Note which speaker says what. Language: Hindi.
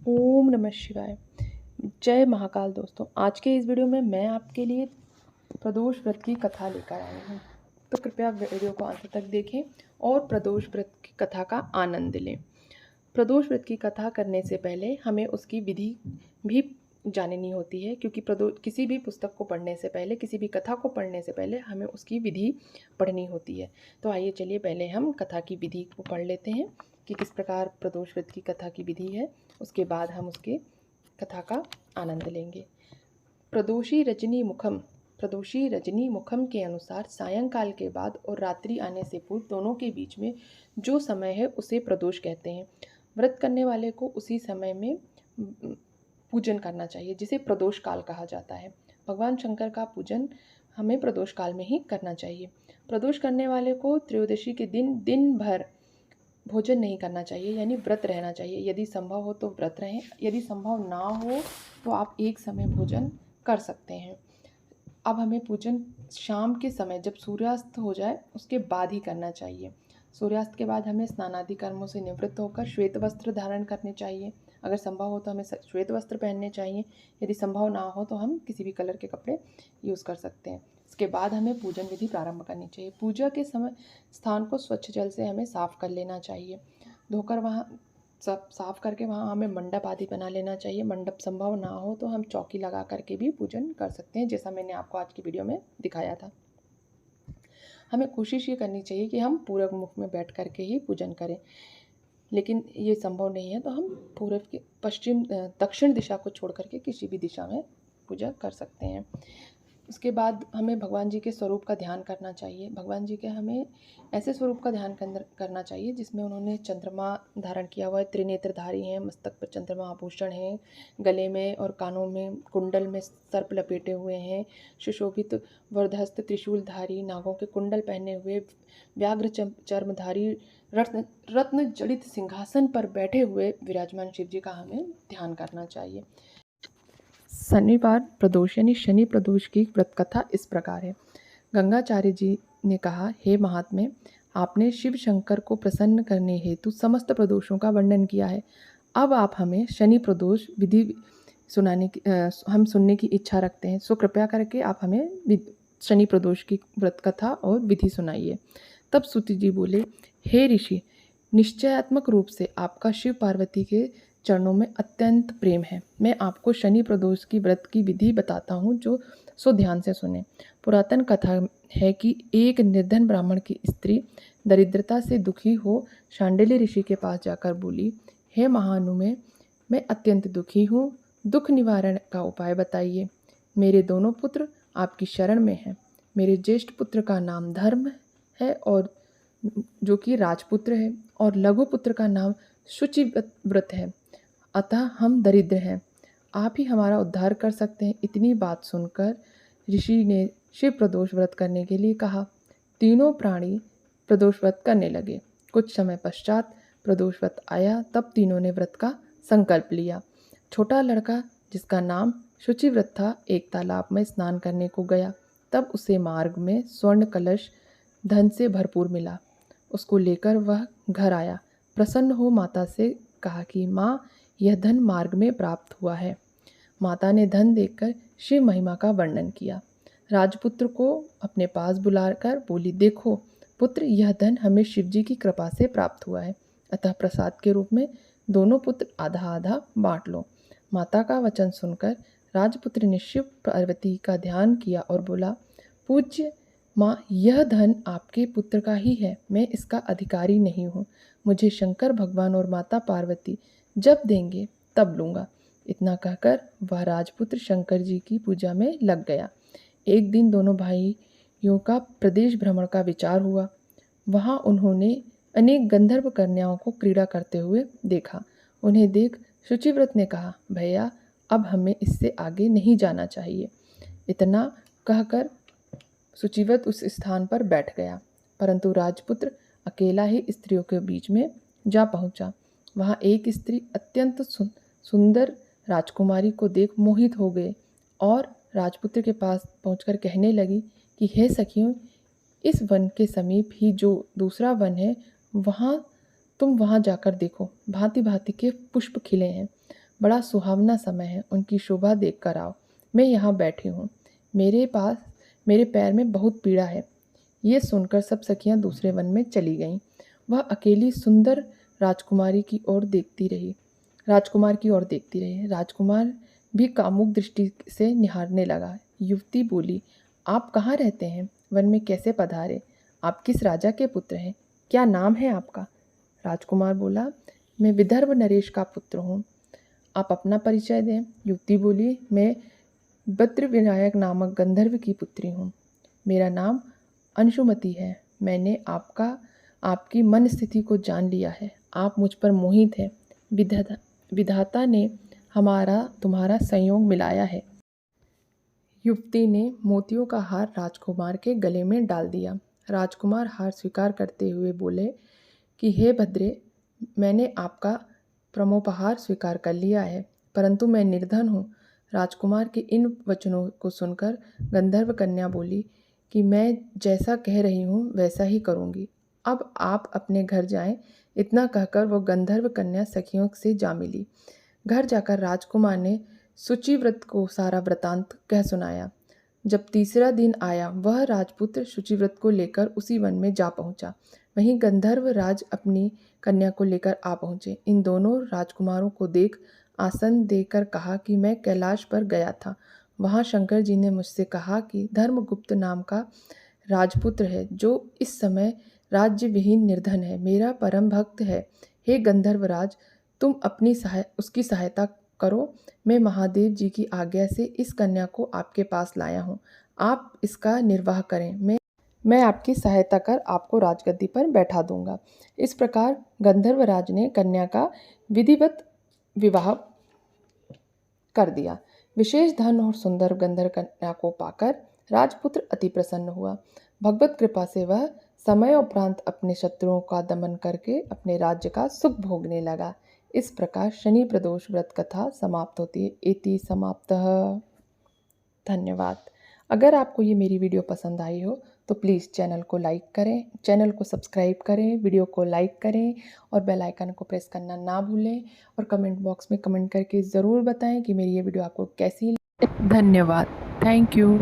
Speaker 1: ओम नमः शिवाय। जय महाकाल। दोस्तों, आज के इस वीडियो में मैं आपके लिए प्रदोष व्रत की कथा लेकर आई हूँ। तो कृपया वीडियो को अंत तक देखें और प्रदोष व्रत की कथा का आनंद लें। प्रदोष व्रत की कथा करने से पहले हमें उसकी विधि भी जाननी होती है, क्योंकि किसी भी पुस्तक को पढ़ने से पहले, किसी भी कथा को पढ़ने से पहले हमें उसकी विधि पढ़नी होती है। तो आइए चलिए पहले हम कथा की विधि को पढ़ लेते हैं कि किस प्रकार प्रदोष व्रत की कथा की विधि है। उसके बाद हम उसके कथा का आनंद लेंगे। प्रदोषी रजनी मुखम के अनुसार सायंकाल के बाद और रात्रि आने से पूर्व दोनों के बीच में जो समय है उसे प्रदोष कहते हैं। व्रत करने वाले को उसी समय में पूजन करना चाहिए, जिसे प्रदोष काल कहा जाता है। भगवान शंकर का पूजन हमें प्रदोष काल में ही करना चाहिए। प्रदोष करने वाले को त्रयोदशी के दिन भर भोजन नहीं करना चाहिए, यानी व्रत रहना चाहिए। यदि संभव हो तो व्रत रहें, यदि संभव ना हो तो आप एक समय भोजन कर सकते हैं। अब हमें पूजन शाम के समय जब सूर्यास्त हो जाए उसके बाद ही करना चाहिए। सूर्यास्त के बाद हमें स्नानादि कर्मों से निवृत्त होकर श्वेत वस्त्र धारण करने चाहिए। अगर संभव हो तो हमें श्वेत वस्त्र पहनने चाहिए। यदि संभव ना हो तो हम किसी भी कलर के कपड़े यूज़ कर सकते हैं। इसके बाद हमें पूजन विधि प्रारंभ करनी चाहिए। पूजा के समय स्थान को स्वच्छ जल से हमें साफ कर लेना चाहिए। धोकर वहाँ सब साफ करके वहाँ हमें मंडप आदि बना लेना चाहिए। मंडप संभव ना हो तो हम चौकी लगा करके भी पूजन कर सकते हैं, जैसा मैंने आपको आज की वीडियो में दिखाया था। हमें कोशिश ये करनी चाहिए कि हम पूरब मुख में बैठ करके ही पूजन करें, लेकिन ये संभव नहीं है तो हम पूरब के दक्षिण दिशा को छोड़ करके किसी भी दिशा में पूजा कर सकते हैं। उसके बाद हमें भगवान जी के स्वरूप का ध्यान करना चाहिए। भगवान जी के हमें ऐसे स्वरूप का ध्यान करना चाहिए जिसमें उन्होंने चंद्रमा धारण किया हुआ है, त्रिनेत्रधारी हैं, मस्तक पर चंद्रमा आभूषण हैं, गले में और कानों में कुंडल में सर्प लपेटे हुए हैं, सुशोभित वरदहस्त त्रिशूलधारी, नागों के कुंडल पहने हुए, व्याघ्र चर्मधारी, रत्न जड़ित सिंहासन पर बैठे हुए विराजमान शिव जी का हमें ध्यान करना चाहिए। शनिवार प्रदोष यानी शनि प्रदोष की व्रत कथा इस प्रकार है। गंगाचार्य जी ने कहा, हे महात्मे, आपने शिव शंकर को प्रसन्न करने हेतु समस्त प्रदोषों का वर्णन किया है। अब आप हमें शनि प्रदोष विधि हम सुनने की इच्छा रखते हैं। सो कृपया करके आप हमें शनि प्रदोष की व्रत कथा और विधि सुनाइए। तब सूति जी बोले, हे ऋषि, निश्चयात्मक रूप से आपका शिव पार्वती के चरणों में अत्यंत प्रेम है। मैं आपको शनि प्रदोष की व्रत की विधि बताता हूँ, जो सो ध्यान से सुने। पुरातन कथा है कि एक निर्धन ब्राह्मण की स्त्री दरिद्रता से दुखी हो शांडिल्य ऋषि के पास जाकर बोली, हे महानुमे, मैं अत्यंत दुखी हूँ, दुख निवारण का उपाय बताइए। मेरे दोनों पुत्र आपकी शरण में हैं। मेरे ज्येष्ठ पुत्र का नाम धर्म है और जो कि राजपुत्र है, और लघु पुत्र का नाम शुचिव्रत है, अतः हम दरिद्र हैं। आप ही हमारा उद्धार कर सकते हैं। इतनी बात सुनकर ऋषि ने शिव प्रदोष व्रत करने के लिए कहा। तीनों प्राणी प्रदोष व्रत करने लगे। कुछ समय पश्चात प्रदोष व्रत आया, तब तीनों ने व्रत का संकल्प लिया। छोटा लड़का, जिसका नाम शुचिव्रत था, एक तालाब में स्नान करने को गया। तब उसे मार्ग में स्वर्ण कलश धन से भरपूर मिला। उसको लेकर वह घर आया। प्रसन्न हो माता से कहा कि माँ, यह धन मार्ग में प्राप्त हुआ है। माता ने धन देखकर शिव महिमा का वर्णन किया। राजपुत्र को अपने पास बुलाकर बोली, देखो पुत्र, यह धन हमें शिव जी की कृपा से प्राप्त हुआ है, अतः प्रसाद के रूप में दोनों पुत्र आधा आधा बांट लो। माता का वचन सुनकर राजपुत्र ने शिव पार्वती का ध्यान किया और बोला, पूज्य माँ, यह धन आपके पुत्र का ही है, मैं इसका अधिकारी नहीं हूँ। मुझे शंकर भगवान और माता पार्वती जब देंगे तब लूँगा। इतना कहकर वह राजपुत्र शंकर जी की पूजा में लग गया। एक दिन दोनों भाइयों का प्रदेश भ्रमण का विचार हुआ। वहाँ उन्होंने अनेक गंधर्व कन्याओं को क्रीड़ा करते हुए देखा। उन्हें देख शुचिव्रत ने कहा, भैया, अब हमें इससे आगे नहीं जाना चाहिए। इतना कहकर शुचिव्रत उस स्थान पर बैठ गया, परंतु राजपुत्र अकेला ही स्त्रियों के बीच में जा पहुंचा। वहाँ एक स्त्री अत्यंत सुंदर राजकुमारी को देख मोहित हो गए और राजपुत्र के पास पहुंचकर कहने लगी कि हे सखियों, इस वन के समीप ही जो दूसरा वन है, तुम वहाँ जाकर देखो, भांति भांति के पुष्प खिले हैं। बड़ा सुहावना समय है, उनकी शोभा देख कर आओ। मैं यहाँ बैठी हूँ, मेरे पैर में बहुत पीड़ा है। ये सुनकर सब सखियाँ दूसरे वन में चली गईं। वह अकेली सुंदर राजकुमारी की ओर देखती रही राजकुमार की ओर देखती रही। राजकुमार भी कामुक दृष्टि से निहारने लगा। युवती बोली, आप कहाँ रहते हैं? वन में कैसे पधारे? आप किस राजा के पुत्र हैं? क्या नाम है आपका? राजकुमार बोला, मैं विदर्भ नरेश का पुत्र हूँ। आप अपना परिचय दें। युवती बोली, मैं बद्र विनायक नामक गंधर्व की पुत्री हूँ। मेरा नाम अंशुमति है। मैंने आपकी मन स्थिति को जान लिया है। आप मुझ पर मोहित हैं। विधाता ने तुम्हारा संयोग मिलाया है। युवती ने मोतियों का हार राजकुमार के गले में डाल दिया। राजकुमार हार स्वीकार करते हुए बोले कि हे भद्रे, मैंने आपका प्रमोपहार स्वीकार कर लिया है, परंतु मैं निर्धन हूँ। राजकुमार के इन वचनों को सुनकर गंधर्व कन्या बोली कि मैं जैसा कह रही हूँ वैसा ही करूँगी। अब आप अपने घर जाएं। इतना कहकर वो गंधर्व कन्या सखियों से जा मिली। घर जाकर राजकुमार ने शुचिव्रत को सारा वृतांत कह सुनाया। जब तीसरा दिन आया, वह राजपुत्र शुचिव्रत को लेकर उसी वन में जा पहुंचा। वहीं गंधर्व राज अपनी कन्या को लेकर आ पहुंचे। इन दोनों राजकुमारों को देख आसन देकर कहा कि मैं कैलाश पर गया था। वहां शंकर जी ने मुझसे कहा कि धर्मगुप्त नाम का राजपुत्र है, जो इस समय राज्य विहीन निर्धन है, मेरा परम भक्त है। हे गंधर्वराज, तुम उसकी सहायता करो। मैं महादेव जी की आज्ञा से इस कन्या को आपके पास लाया हूँ। आप इसका निर्वाह करें। मैं आपकी सहायता कर आपको राजगद्दी पर बैठा दूंगा। इस प्रकार गंधर्वराज ने कन्या का विधिवत विवाह कर दिया। विशेष धन और सुंदर गंधर्व कन्या को पाकर राजपुत्र अति प्रसन्न हुआ। भगवत कृपा से वह समय उपरांत अपने शत्रुओं का दमन करके अपने राज्य का सुख भोगने लगा। इस प्रकार शनि प्रदोष व्रत कथा समाप्त होती है। इति समाप्तः। धन्यवाद। अगर आपको ये मेरी वीडियो पसंद आई हो तो प्लीज़ चैनल को लाइक करें, चैनल को सब्सक्राइब करें, वीडियो को लाइक करें और बेल आइकन को प्रेस करना ना भूलें और कमेंट बॉक्स में कमेंट करके ज़रूर बताएं कि मेरी ये वीडियो आपको कैसी लगी। धन्यवाद। Thank you.